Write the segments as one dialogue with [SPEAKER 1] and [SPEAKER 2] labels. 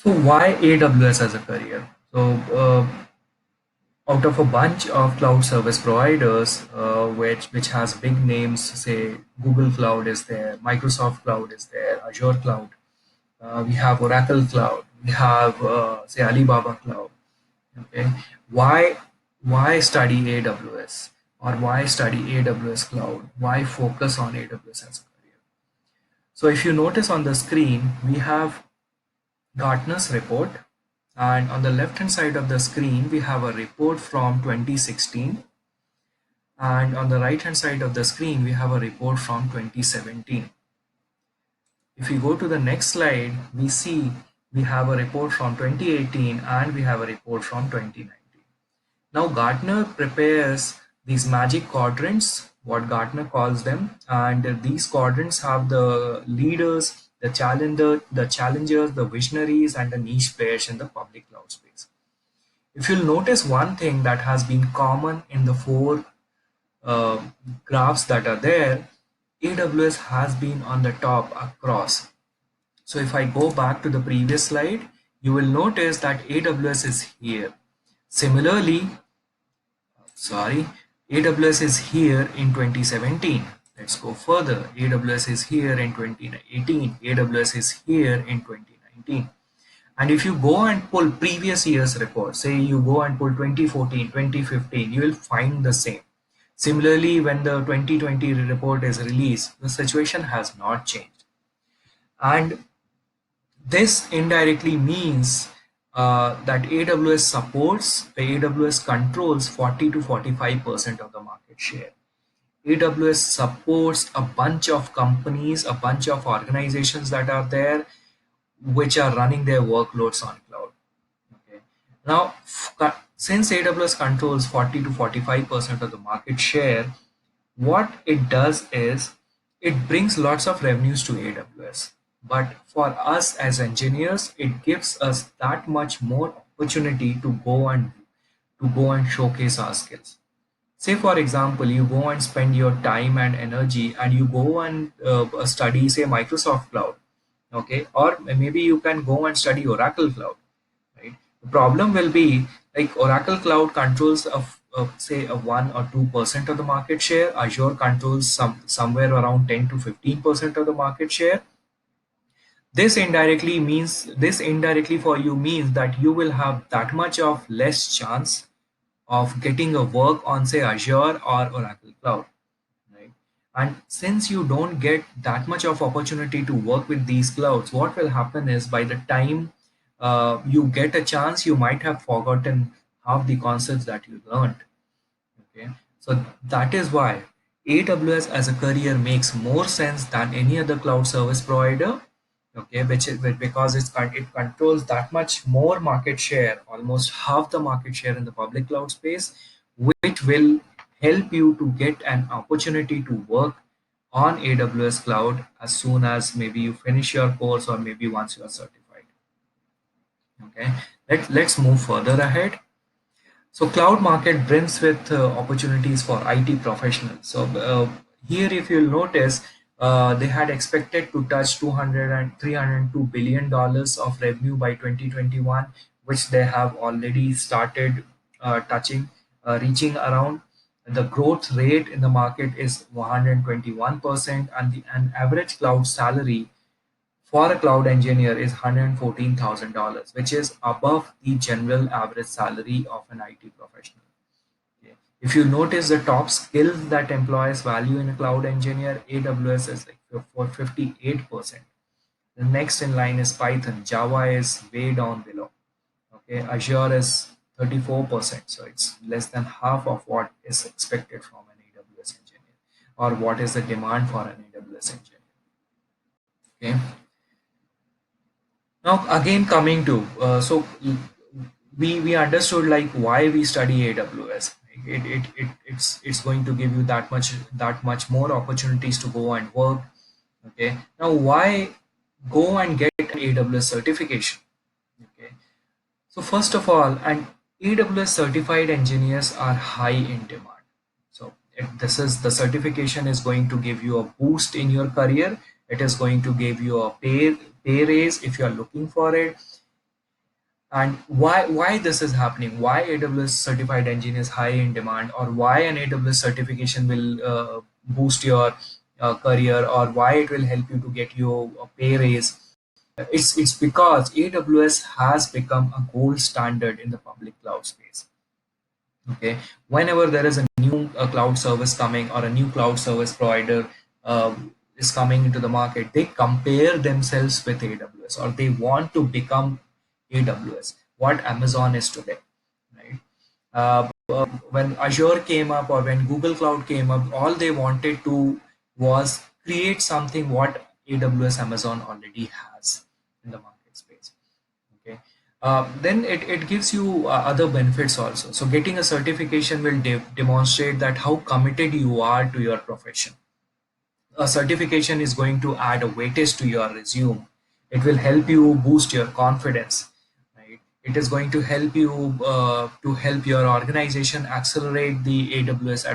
[SPEAKER 1] So why AWS as a career? Out of a bunch of cloud service providers, which has big names, say Google Cloud is there, Microsoft Cloud is there, Azure Cloud, we have Oracle Cloud, we have say Alibaba Cloud. Okay, why why study AWS or why study AWS Cloud? Why focus on AWS as a career? So if you notice on the screen, we have Gartner's report, and on the left hand side of the screen we have a report from 2016, and on the right hand side of the screen we have a report from 2017. If we go to the next slide, we see we have a report from 2018 and we have a report from 2019. Now Gartner prepares these magic quadrants, what Gartner calls them, and these quadrants have the leaders, the challengers, the visionaries, and the niche players in the public cloud space. If you'll notice one thing that has been common in the four uh, graphs that are there, AWS has been on the top across. So if I go back to the previous slide, you will notice that AWS is here. Similarly, sorry, AWS is here in 2017. Let's go further. AWS is here in 2018. AWS is here in 2019. And if you go and pull previous year's reports, say you go and pull 2014, 2015, you will find the same. Similarly, when the 2020 report is released, the situation has not changed. And this indirectly means that AWS supports, the AWS controls 40 to 45% of the market share. AWS supports a bunch of companies, a bunch of organizations that are there, which are running their workloads on cloud. Okay. Now, since AWS controls 40 to 45% of the market share, what it does is it brings lots of revenues to AWS. But for us as engineers, it gives us that much more opportunity to go and showcase our skills. Say for example, you go and spend your time and energy and you go and study, say, Microsoft Cloud, okay, or maybe you can go and study Oracle Cloud, right? The problem will be like Oracle Cloud controls of say a 1 or 2% of the market share. Azure controls somewhere around 10 to 15% of the market share. This indirectly for you means that you will have that much of less chance of getting a work on, say, Azure or Oracle Cloud, right? And since you don't get that much of opportunity to work with these clouds, what will happen is by the time you get a chance, you might have forgotten half the concepts that you learned. Okay, so that is why AWS as a career makes more sense than any other cloud service provider. Okay, because it controls that much more market share, almost half the market share in the public cloud space, which will help you to get an opportunity to work on AWS cloud as soon as maybe you finish your course or maybe once you are certified. Okay, let's move further ahead. So cloud market brims with opportunities for IT professionals. So here, if you'll notice, they had expected to touch 200 and 302 billion dollars of revenue by 2021, which they have already started touching, reaching around. The growth rate in the market is 121%, and the average cloud salary for a cloud engineer is $114,000, which is above the general average salary of an IT professional. Okay. If you notice the top skills that employers value in a cloud engineer, AWS is like for 58%. The next in line is Python. Java is way down below. Okay, Azure is 34%, so it's less than half of what is expected from an AWS engineer, or what is the demand for an AWS engineer. Okay. Now again coming to we understood like why we study AWS. It's going to give you that much more opportunities to go and work. Okay. Now why go and get an AWS certification? Okay. So first of all, and AWS certified engineers are high in demand. So this is the certification is going to give you a boost in your career. It is going to give you a pay raise if you are looking for it. And why this is happening, why AWS certified engineer is high in demand, or why an AWS certification will boost your career, or why it will help you to get you a pay raise. It's because AWS has become a gold standard in the public cloud space. Okay, whenever there is a new cloud service coming, or a new cloud service provider is coming into the market, they compare themselves with AWS, or they want to become AWS, what Amazon is today, right? When Azure came up, or when Google Cloud came up, all they wanted to was create something what AWS Amazon already has in the market space. Okay, then it gives you other benefits also. So getting a certification will demonstrate that how committed you are to your profession. A certification is going to add a weightage to your resume. It will help you boost your confidence, right? It is going to help you to help your organization accelerate the AWS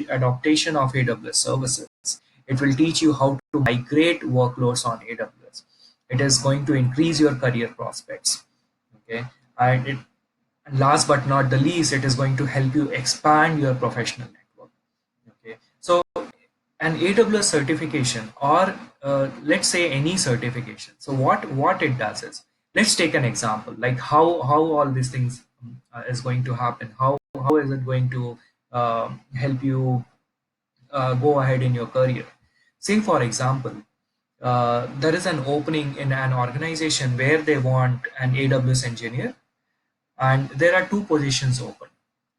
[SPEAKER 1] adaptation of AWS services. It will teach you how to migrate workloads on AWS. It is going to increase your career prospects. Okay, and last but not the least, it is going to help you expand your professional network. Okay, so an AWS certification, or let's say any certification. So what it does is, let's take an example, like how all these things is going to happen. How is it going to help you go ahead in your career? Say for example, there is an opening in an organization where they want an AWS engineer, and there are two positions open,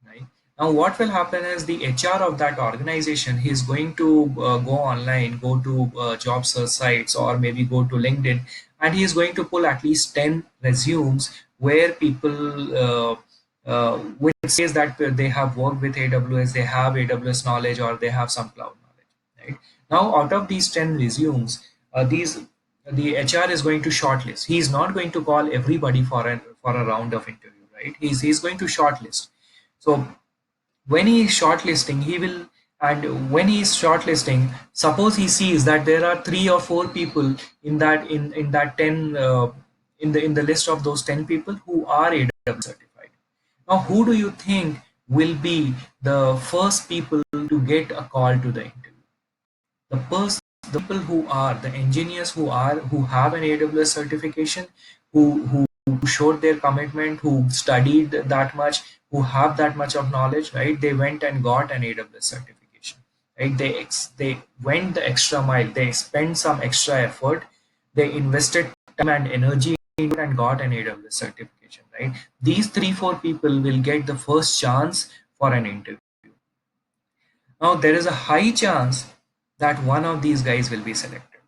[SPEAKER 1] right? Now what will happen is, the HR of that organization, he is going to go online, go to job search sites, or maybe go to LinkedIn, and he is going to pull at least 10 resumes where people which says that they have worked with AWS, they have AWS knowledge, or they have some cloud knowledge, right? Now out of these 10 resumes, these the HR is going to shortlist. He's not going to call everybody for a round of interview, right? He's going to shortlist. So when he is shortlisting, he will, and when he is shortlisting, suppose he sees that there are three or four people in that 10 in the list of those 10 people who are AWS certified. Now who do you think will be the first people to get a call to the interview? The people who are the engineers, who have an AWS certification, who showed their commitment, who studied that much, who have that much of knowledge, right? They went and got an AWS certification, right? They went the extra mile, they spent some extra effort, they invested time and energy into it and got an AWS certification, right? These three four people will get the first chance for an interview. Now there is a high chance that one of these guys will be selected.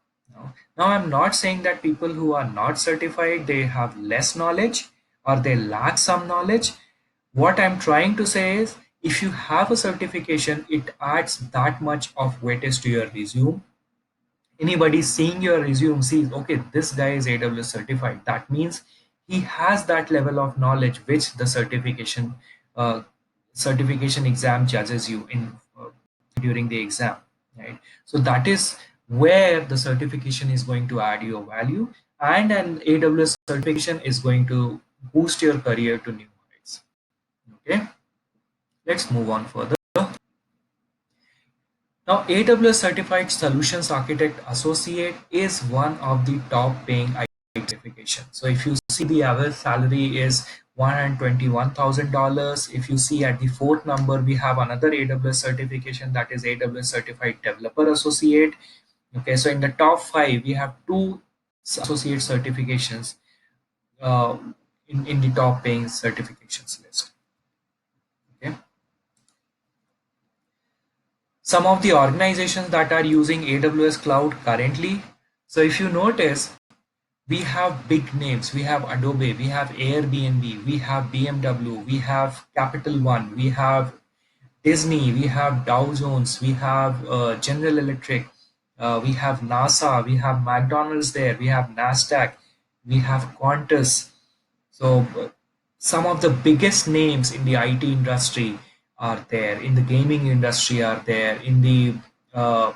[SPEAKER 1] Now I'm not saying that people who are not certified, they have less knowledge, or they lack some knowledge. What I'm trying to say is, if you have a certification, it adds that much of weightage to your resume. Anybody seeing your resume sees, okay, this guy is AWS certified. That means he has that level of knowledge which the uh, certification exam judges you in during the exam, right? So that is where the certification is going to add your value, and an AWS certification is going to boost your career to new heights. Okay, let's move on further. Now, AWS Certified Solutions Architect Associate is one of the top paying IT certification. So if you see, the average salary is $121,000. If you see at the fourth number, we have another AWS certification, that is AWS Certified Developer Associate. Okay, so in the top five, we have two associate certifications uh, in the top paying certifications list. Okay. Some of the organizations that are using AWS Cloud currently. So if you notice, we have big names. We have Adobe, we have Airbnb, we have BMW, we have Capital One, we have Disney, we have Dow Jones, we have General Electric, we have NASA, we have McDonald's there, we have NASDAQ, we have Qantas. So some of the biggest names in the IT industry are there, in the gaming industry are there, uh,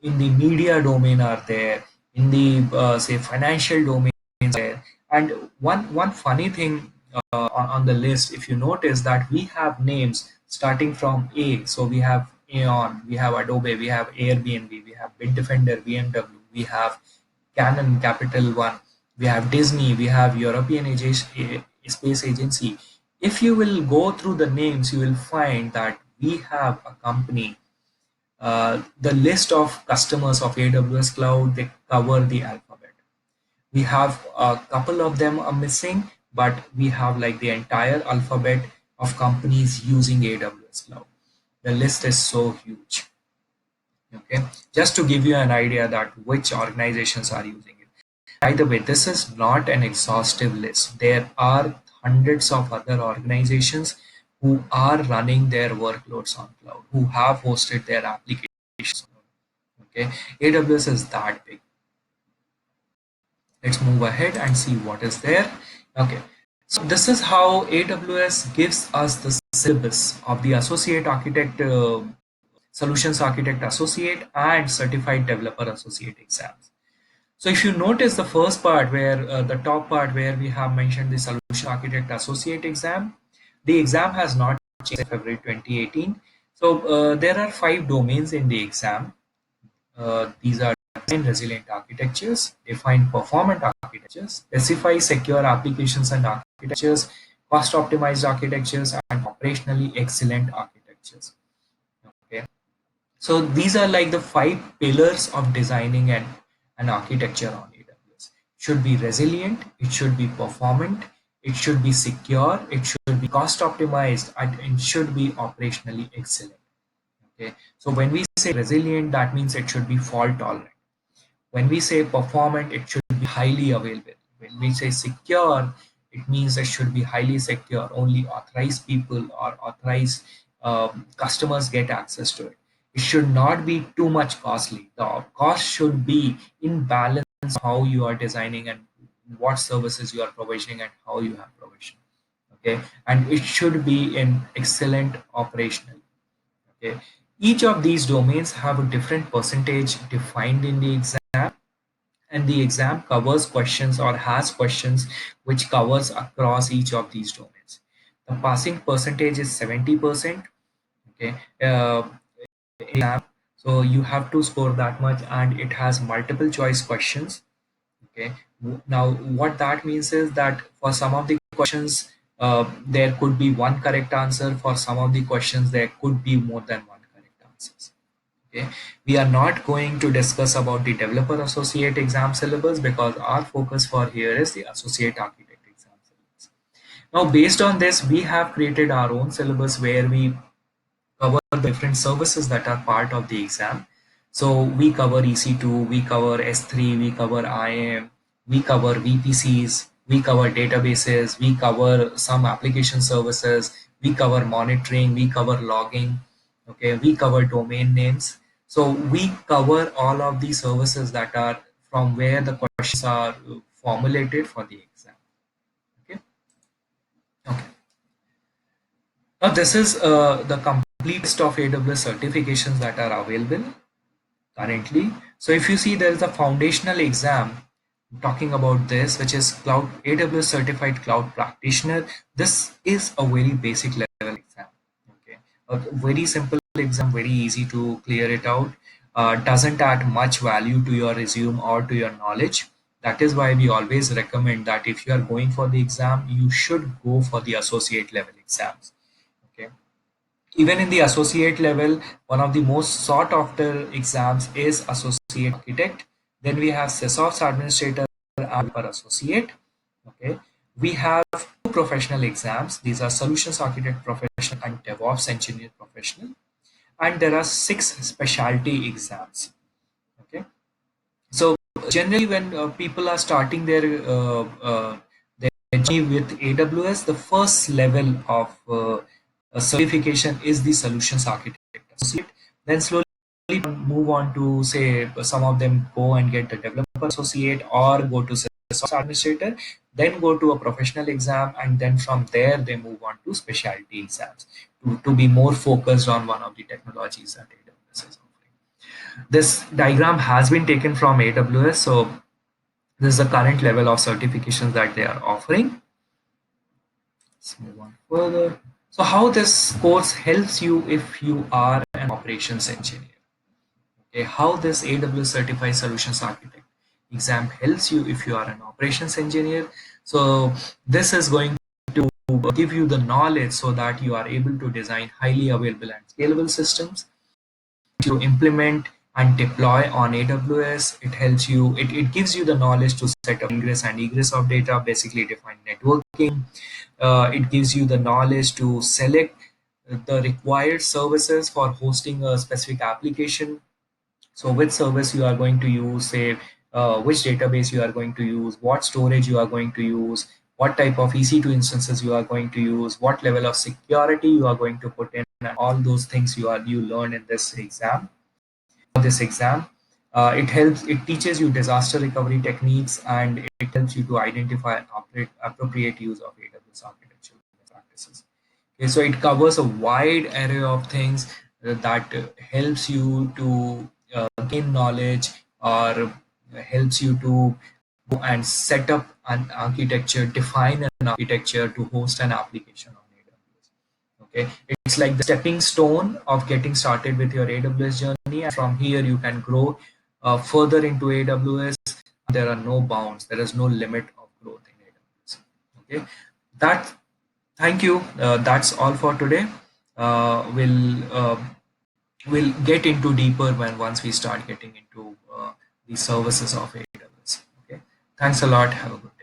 [SPEAKER 1] in the media domain are there, in the say financial domain are there, And one funny thing on the list, if you notice that we have names starting from A. So we have Aeon, we have Adobe, we have Airbnb, we have Bitdefender, BMW, we have Canon, Capital One, we have Disney, we have European Space Agency. If you will go through the names, you will find that we have a company. The list of customers of AWS Cloud, they cover the alphabet. We have a couple of them are missing, but we have like the entire alphabet of companies using AWS Cloud. The list is so huge. Okay, just to give you an idea that which organizations are using it. By the way, this is not an exhaustive list. There are hundreds of other organizations who are running their workloads on cloud, who have hosted their applications. Okay, AWS is that big. Let's move ahead and see what is there. Okay, so this is how AWS gives us the syllabus of the associate architect, solutions architect associate, and certified developer associate exams. So if you notice the first part where the top part where we have mentioned the solution architect associate exam, the exam has not changed in February 2018. So there are 5 domains in the exam. These are design resilient architectures, define performant architectures, specify secure applications and architectures, cost optimized architectures, and operationally excellent architectures. Okay. So these are like the 5 pillars of designing an architecture on AWS. It should be resilient, it should be performant, it should be secure, it should be cost optimized, and it should be operationally excellent. Okay. So when we say resilient, that means it should be fault tolerant. When we say performant, it should be highly available. When we say secure, it means it should be highly secure. Only authorized people or authorized customers get access to it. It should not be too much costly. The cost should be in balance how you are designing and what services you are provisioning and how you have provisioned. Okay, and it should be in excellent operational. Okay, each of these domains have a different percentage defined in the exam, and the exam covers questions or has questions which covers across each of these domains. The passing percentage is 70%. Okay, exam, so you have to score that much, and it has multiple choice questions. Okay, now what that means is that for some of the questions, there could be one correct answer. For some of the questions, there could be more than one correct answers. Okay, we are not going to discuss about the developer associate exam syllabus because our focus for here is the associate architect exam syllabus. Now, based on this, we have created our own syllabus where we cover the different services that are part of the exam. So we cover EC2, we cover S3, we cover IAM, we cover VPCs, we cover databases, we cover some application services, we cover monitoring, we cover logging, okay, we cover domain names. So we cover all of the services that are from where the questions are formulated for the exam. Okay. Okay. Now this is the complete list of AWS certifications that are available currently. So if you see, there is a foundational exam talking about this, which is Cloud AWS Certified Cloud Practitioner. This is a very basic level exam. Okay, a very simple exam, very easy to clear it out. Doesn't add much value to your resume or to your knowledge. That is why we always recommend that if you are going for the exam, you should go for the associate level exams. Okay, even in the associate level, one of the most sought after exams is associate architect. Then we have SysOps administrator and per associate. Okay. We have 2 professional exams. These are solutions architect professional and DevOps engineer professional. And there are 6 specialty exams. Okay. So generally, when people are starting their journey with AWS, the first level of certification is the solutions architect associate. Then slowly move on to, say, some of them go and get the developer associate or go to sales administrator, then go to a professional exam, and then from there they move on to specialty exams to be more focused on one of the technologies that AWS is offering. This diagram has been taken from AWS. So This is the current level of certifications that they are offering. Let's move on further. So how this course helps you if you are an operations engineer. Okay, how this AWS Certified Solutions Architect exam helps you if you are an operations engineer. So this is going to give you the knowledge so that you are able to design highly available and scalable systems to implement and deploy on AWS. It helps you, it gives you the knowledge to set up ingress and egress of data, basically define networking. It gives you the knowledge to select the required services for hosting a specific application. So which service you are going to use, say which database you are going to use, what storage you are going to use, what type of EC2 instances you are going to use, what level of security you are going to put in, and all those things you learn in this exam. It helps. It teaches you disaster recovery techniques, and it helps you to identify and operate appropriate use of AWS architecture practices. Okay, so it covers a wide array of things that helps you to gain knowledge, or helps you to go and set up an architecture, define an architecture to host an application on AWS. Okay, it's like the stepping stone of getting started with your AWS journey, and from here you can grow further into AWS. There are no bounds, there is no limit of growth in AWS. Okay, that thank you. That's all for today. We'll get into deeper when once we start getting into the services of AWS. Okay, thanks a lot. Have a good